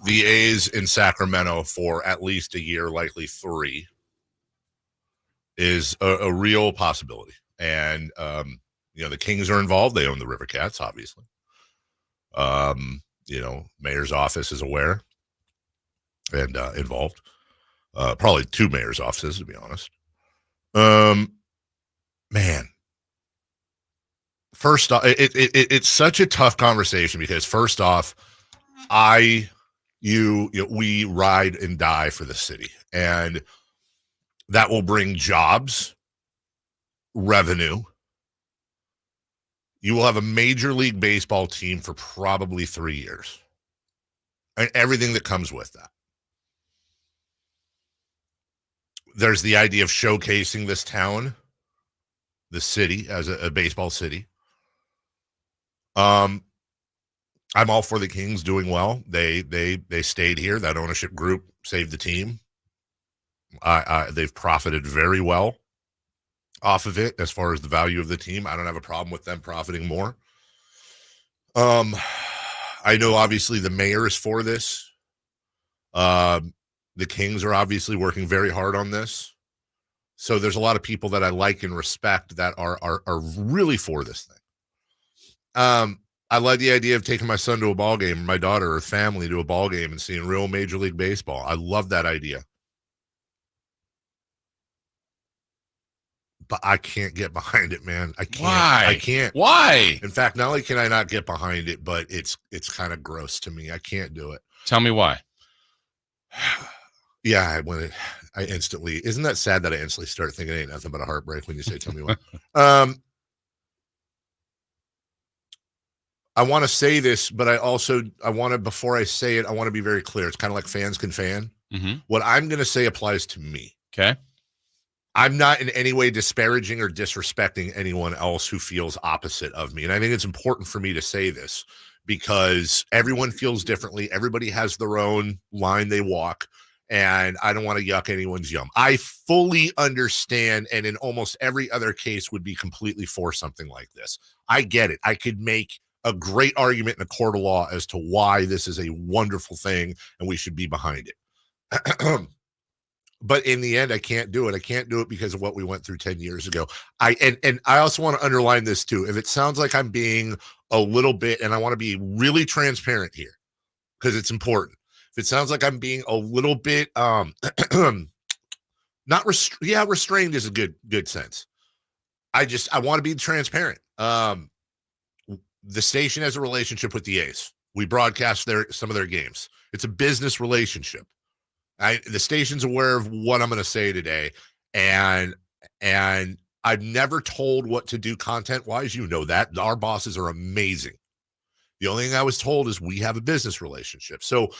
the A's in Sacramento for at least a year, likely 3, is a real possibility. And, the Kings are involved. They own the River Cats, obviously. Mayor's office is aware and involved. Probably 2 mayor's offices, to be honest. Man. First off, it's such a tough conversation because first off, we ride and die for the city, and that will bring jobs, revenue. You will have a Major League Baseball team for probably 3 years, and everything that comes with that. There's the idea of showcasing this town, the city, as a baseball city. I'm all for the Kings doing well. They stayed here. That ownership group saved the team. They've profited very well off of it as far as the value of the team. I don't have a problem with them profiting more. I know obviously the mayor is for this. The Kings are obviously working very hard on this. So there's a lot of people that I like and respect that are really for this thing. I like the idea of taking my son to a ball game, or my daughter or family to a ball game and seeing real Major League Baseball. I love that idea. But I can't get behind it, man. I can't. Why? I can't. Why? In fact, not only can I not get behind it, but it's kind of gross to me. I can't do it. Tell me why. Yeah, I instantly, isn't that sad that I instantly start thinking it ain't nothing but a heartbreak when you say, tell me why. I want to say this, but before I say it, I want to be very clear. It's kind of like fans can fan. Mm-hmm. What I'm going to say applies to me. Okay. I'm not in any way disparaging or disrespecting anyone else who feels opposite of me. And I think it's important for me to say this because everyone feels differently. Everybody has their own line they walk, and I don't want to yuck anyone's yum. I fully understand, and in almost every other case would be completely for something like this. I get it. I could make a great argument in a court of law as to why this is a wonderful thing and we should be behind it. But in the end, I can't do it. I can't do it because of what we went through 10 years ago. And I also want to underline this too. If it sounds like I'm being a little bit, and I want to be really transparent here because it's important. If it sounds like I'm being a little bit, restrained is a good sense. I want to be transparent. The station has a relationship with the A's. We broadcast some of their games. It's a business relationship. The station's aware of what I'm going to say today, and I've never told what to do content-wise. You know that. Our bosses are amazing. The only thing I was told is we have a business relationship. So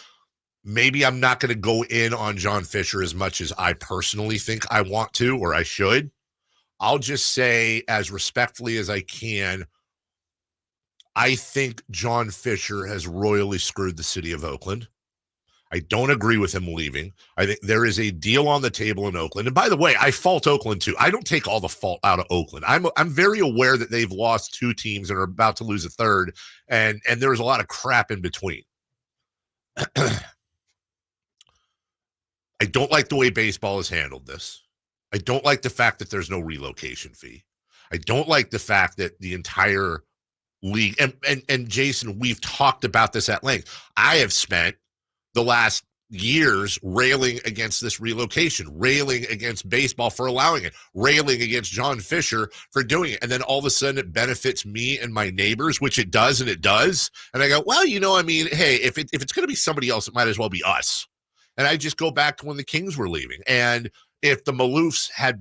maybe I'm not going to go in on John Fisher as much as I personally think I want to or I should. I'll just say as respectfully as I can, I think John Fisher has royally screwed the city of Oakland. I don't agree with him leaving. I think there is a deal on the table in Oakland. And by the way, I fault Oakland too. I don't take all the fault out of Oakland. I'm very aware that they've lost 2 teams and are about to lose a third, and there was a lot of crap in between. I don't like the way baseball has handled this. I don't like the fact that there's no relocation fee. I don't like the fact that the entire league, and Jason, we've talked about this at length. I have spent the last years railing against this relocation, railing against baseball for allowing it, railing against John Fisher for doing it. And then all of a sudden it benefits me and my neighbors, which it does. And I go, well, hey, if it's going to be somebody else, it might as well be us. And I just go back to when the Kings were leaving. And if the Maloofs had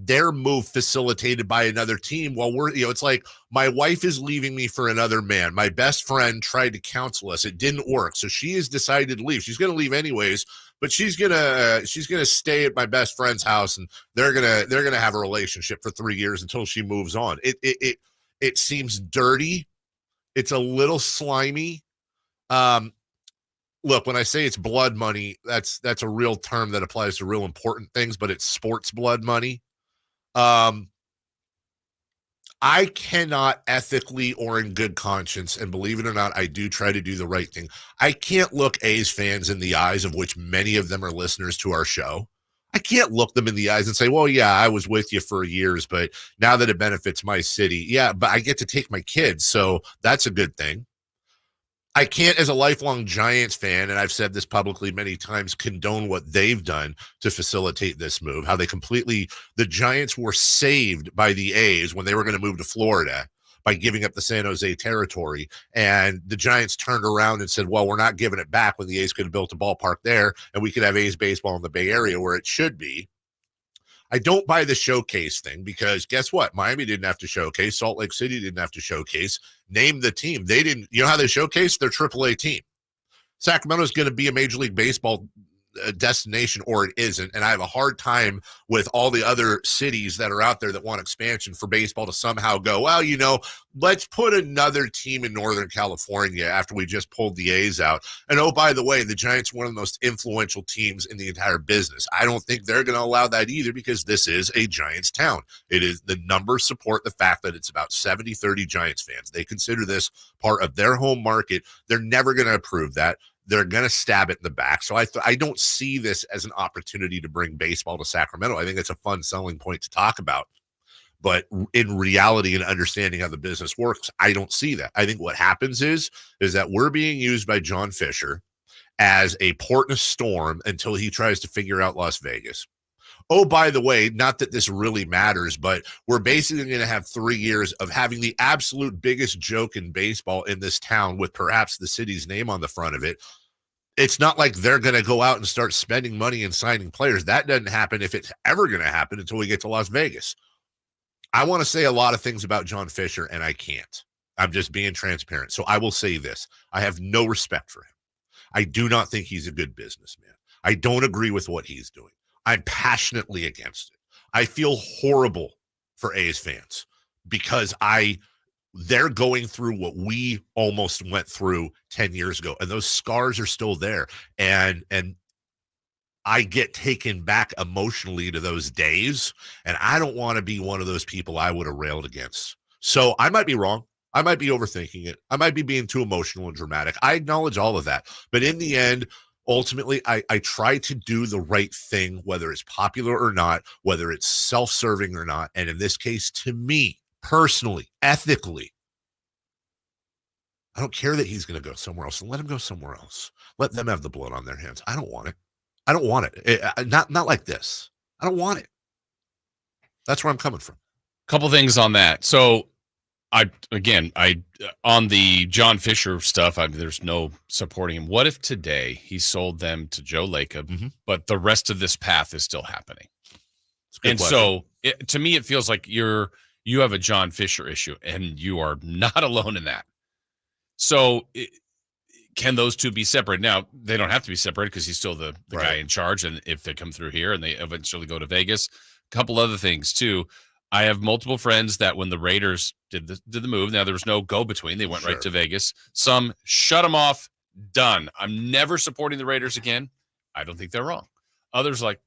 their move facilitated by another team, well, it's like my wife is leaving me for another man. My best friend tried to counsel us. It didn't work. So she has decided to leave. She's going to leave anyways, but she's going to stay at my best friend's house, and they're going to have a relationship for 3 years until she moves on. It seems dirty. It's a little slimy. Look, when I say it's blood money, that's a real term that applies to real important things, but it's sports blood money. I cannot ethically or in good conscience, and believe it or not, I do try to do the right thing. I can't look A's fans in the eyes, of which many of them are listeners to our show. I can't look them in the eyes and say, well, yeah, I was with you for years, but now that it benefits my city, yeah, but I get to take my kids, so that's a good thing. I can't, as a lifelong Giants fan, and I've said this publicly many times, condone what they've done to facilitate this move. How the Giants were saved by the A's when they were going to move to Florida by giving up the San Jose territory. And the Giants turned around and said, well, we're not giving it back, when the A's could have built a ballpark there and we could have A's baseball in the Bay Area where it should be. I don't buy the showcase thing, because guess what? Miami didn't have to showcase. Salt Lake City didn't have to showcase. Name the team. They didn't. You know how they showcase? Their AAA team. Sacramento is going to be a Major League Baseball destination, or it isn't. And I have a hard time with all the other cities that are out there that want expansion for baseball to somehow go, well, let's put another team in Northern California after we just pulled the A's out. And oh, by the way, the Giants are one of the most influential teams in the entire business. I don't think they're going to allow that either, because this is a Giants town. It is, the numbers support the fact that it's about 70-30 Giants fans. They consider this part of their home market. They're never going to approve that. They're going to stab it in the back. So I don't see this as an opportunity to bring baseball to Sacramento. I think it's a fun selling point to talk about. But in reality and understanding how the business works, I don't see that. I think what happens is that we're being used by John Fisher as a port in a storm until he tries to figure out Las Vegas. Oh, by the way, not that this really matters, but we're basically going to have 3 years of having the absolute biggest joke in baseball in this town, with perhaps the city's name on the front of it. It's not like they're going to go out and start spending money and signing players. That doesn't happen, if it's ever going to happen, until we get to Las Vegas. I want to say a lot of things about John Fisher, and I can't. I'm just being transparent. So I will say this. I have no respect for him. I do not think he's a good businessman. I don't agree with what he's doing. I'm passionately against it. I feel horrible for A's fans, because they're going through what we almost went through 10 years ago, and those scars are still there. And I get taken back emotionally to those days, and I don't want to be one of those people I would have railed against. So I might be wrong. I might be overthinking it. I might be being too emotional and dramatic. I acknowledge all of that. But in the end, ultimately, I try to do the right thing, whether it's popular or not, whether it's self-serving or not. And in this case, to me, personally, ethically, I don't care that he's going to go somewhere else. And let him go somewhere else. Let them have the blood on their hands. I don't want it. I don't want it. Not like this. I don't want it. That's where I'm coming from. Couple things on that. So I on the John Fisher stuff, there's no supporting him. What if today he sold them to Joe Lacob, but the rest of this path is still happening? And question. So to me, it feels like you have a John Fisher issue, and you are not alone in that. So can those two be separated? Now, they don't have to be separated, because he's still the right guy in charge. And if they come through here and they eventually go to Vegas, a couple other things too. I have multiple friends that when the Raiders did the move, now there was no go-between. They went right to Vegas. Some shut them off, done. I'm never supporting the Raiders again. I don't think they're wrong. Others like,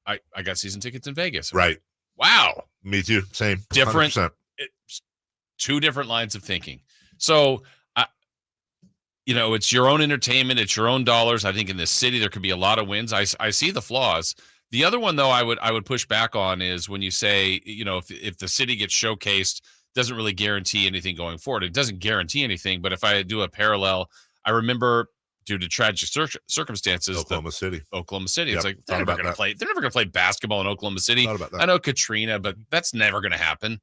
I got season tickets in Vegas. Right. Like, wow. Me too. Same. Different. Two different lines of thinking. So, it's your own entertainment. It's your own dollars. I think in this city, there could be a lot of wins. I see the flaws. The other one, though, I would push back on is when you say, if the city gets showcased, doesn't really guarantee anything going forward. It doesn't guarantee anything. But if I do a parallel, I remember due to tragic circumstances, Oklahoma City. Yep. It's like they're never going to play basketball in Oklahoma City. I know Katrina, but that's never going to happen.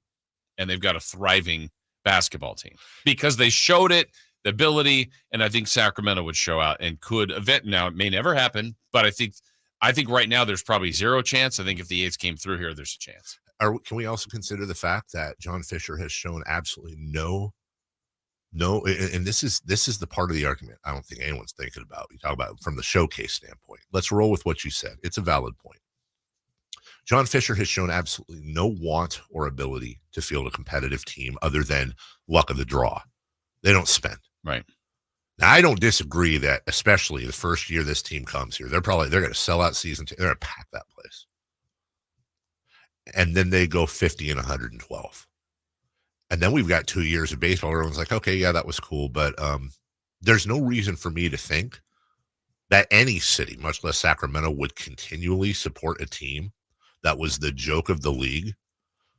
And they've got a thriving basketball team because they showed it. The ability, and I think Sacramento would show out and could event. Now, it may never happen, but I think right now there's probably zero chance. I think if the A's came through here, there's a chance. Can we also consider the fact that John Fisher has shown absolutely no, and this is the part of the argument I don't think anyone's thinking about. You talk about it from the showcase standpoint. Let's roll with what you said. It's a valid point. John Fisher has shown absolutely no want or ability to field a competitive team other than luck of the draw. They don't spend. Right. Now, I don't disagree that, especially the first year this team comes here, they're going to sell out season 2. They're going to pack that place. And then they go 50 and 112. And then we've got 2 years of baseball. Everyone's like, okay, yeah, that was cool. But there's no reason for me to think that any city, much less Sacramento, would continually support a team that was the joke of the league.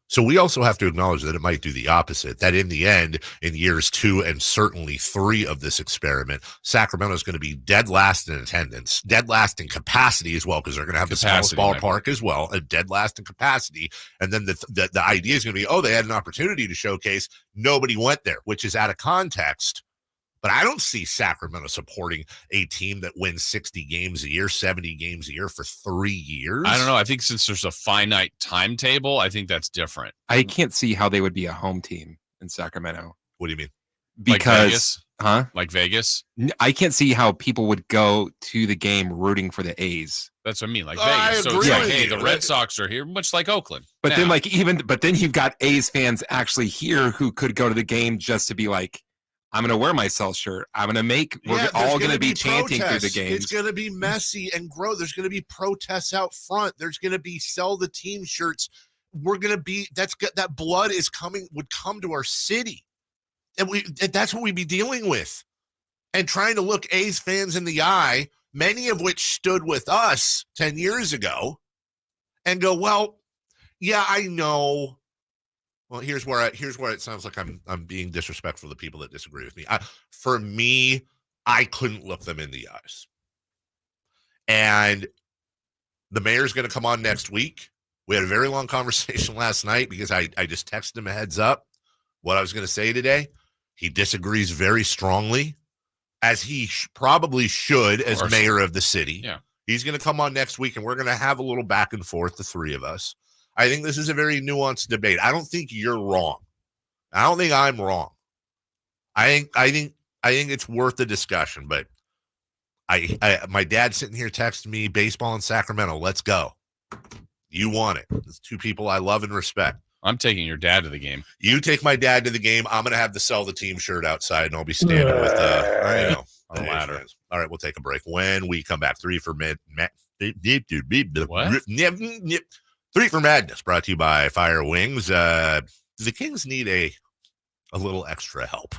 So we also have to acknowledge that it might do the opposite, that in the end, in years 2 and certainly 3 of this experiment, Sacramento is going to be dead last in attendance, dead last in capacity as well, because they're going to have the smallest ballpark as well, a dead last in capacity. And then the idea is going to be, oh, they had an opportunity to showcase. Nobody went there, which is out of context. But I don't see Sacramento supporting a team that wins 60 games a year, 70 games a year for 3 years. I don't know. I think since there's a finite timetable, I think that's different. I can't see how they would be a home team in Sacramento. What do you mean? Because, like Vegas? Huh? Like Vegas? I can't see how people would go to the game rooting for the A's. That's what I mean, like Vegas. So it's like, hey, the Red Sox are here, much like Oakland. But then you've got A's fans actually here who could go to the game just to be like, I'm going to wear my Cell shirt. We're all going to be chanting through the games. It's going to be messy and grow. There's going to be protests out front. There's going to be sell the team shirts. We're going to be, that blood would come to our city. And that's what we'd be dealing with. And trying to look A's fans in the eye, many of which stood with us 10 years ago, and go, well, yeah, I know. Well, here's where it sounds like I'm being disrespectful to people that disagree with me. For me, I couldn't look them in the eyes. And the mayor's going to come on next week. We had a very long conversation last night because I just texted him a heads up what I was going to say today. He disagrees very strongly, as he probably should as mayor of the city. Yeah. He's going to come on next week, and we're going to have a little back and forth, the three of us. I think this is a very nuanced debate. I don't think you're wrong. I don't think I'm wrong. I think it's worth the discussion. But my dad's sitting here texting me, baseball in Sacramento. Let's go. You want it. It's two people I love and respect. I'm taking your dad to the game. You take my dad to the game. I'm gonna have to sell the team shirt outside, and I'll be standing with a ladder. Fans. All right, we'll take a break. When we come back, Three for Madness, brought to you by Fire Wings. The Kings need a little extra help.